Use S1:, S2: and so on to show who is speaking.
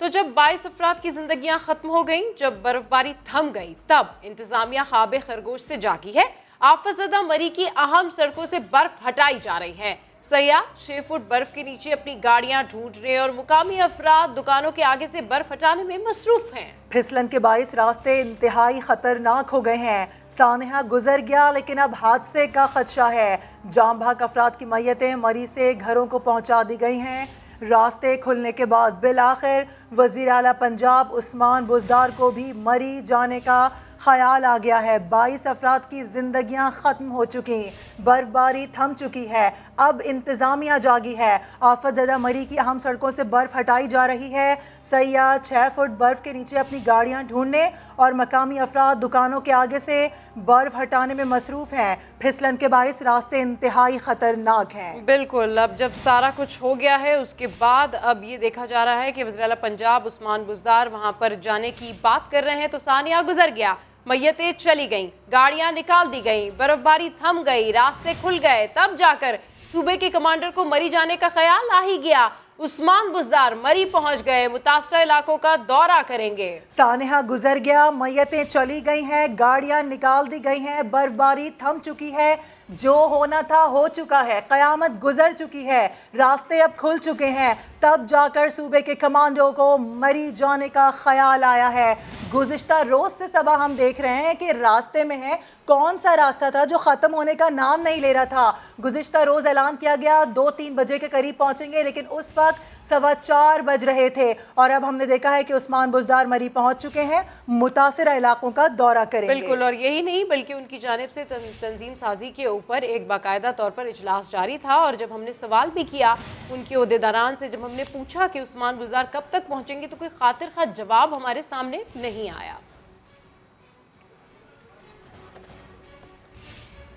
S1: تو جب 22 افراد کی زندگیاں ختم ہو گئیں، جب برفباری تھم گئی، تب انتظامیہ خواب خرگوش سے جاگی ہے۔ آفت زدہ مری کی اہم سڑکوں سے برف ہٹائی جا رہی ہے۔ سیاح 6 فٹ برف کے نیچے اپنی گاڑیاں ڈھونڈ رہے اور مقامی افراد دکانوں کے آگے سے برف ہٹانے میں مصروف ہیں۔
S2: پھسلن کے باعث راستے انتہائی خطرناک ہو گئے ہیں۔ سانحہ گزر گیا لیکن اب حادثے کا خدشہ ہے۔ جام بحق افراد کی میتیں مری سے گھروں کو پہنچا دی گئی ہیں۔ راستے کھلنے کے بعد بالآخر وزیر اعلیٰ پنجاب عثمان بزدار کو بھی مری جانے کا خیال آ گیا ہے۔ 22 افراد کی زندگیاں ختم ہو چکی، برف باری تھم چکی ہے، اب انتظامیہ جاگی ہے۔ آفت زدہ مری کی اہم سڑکوں سے برف ہٹائی جا رہی ہے۔ سیاح 6 فٹ برف کے نیچے اپنی گاڑیاں ڈھونڈنے اور مقامی افراد دکانوں کے آگے سے برف ہٹانے میں مصروف ہیں۔ پھسلن کے باعث راستے انتہائی خطرناک ہیں۔
S1: بالکل، اب جب سارا کچھ ہو گیا ہے اس کے بعد اب یہ دیکھا جا رہا ہے کہ وزیر اعلیٰ پنجاب عثمان بزدار وہاں پر جانے کی بات کر رہے ہیں تو ثانیہ گزر گیا، میتیں چلی گئیں، گاڑیاں نکال دی گئیں، برف باری تھم گئی، راستے کھل گئے، تب جا کر صوبے کے کمانڈر کو مری جانے کا خیال آ ہی گیا۔ عثمان بزدار مری پہنچ گئے، متاثرہ علاقوں کا دورہ کریں گے۔
S2: سانحہ گزر گیا، میتیں چلی گئی ہیں، گاڑیاں نکال دی گئی ہیں، برف باری تھم چکی ہے، جو ہونا تھا ہو چکا ہے، قیامت گزر چکی ہے، راستے اب کھل چکے ہیں، تب جا کر صوبے کے کمانڈو کو مری جانے کا خیال آیا ہے۔ گزشتہ روز سے صبح ہم دیکھ رہے ہیں کہ راستے میں ہے کون سا راستہ تھا جو ختم ہونے کا نام نہیں لے رہا تھا۔ گزشتہ روز اعلان کیا گیا 2-3 بجے کے قریب پہنچیں گے، لیکن اس وقت 4:15 بج رہے تھے اور اب ہم نے دیکھا ہے کہ عثمان بزدار مری پہنچ چکے ہیں، متاثرہ علاقوں کا دورہ کریں گے۔
S1: بالکل، اور یہی نہیں بلکہ ان کی جانب سے تنظیم سازی کے اوپر ایک باقاعدہ طور پر اجلاس جاری تھا، اور جب ہم نے سوال بھی کیا ان کے عہدیداران سے، جب ہم نے پوچھا کہ عثمان بزدار کب تک پہنچیں گے، تو کوئی خاطر خواہ جواب ہمارے سامنے نہیں آیا۔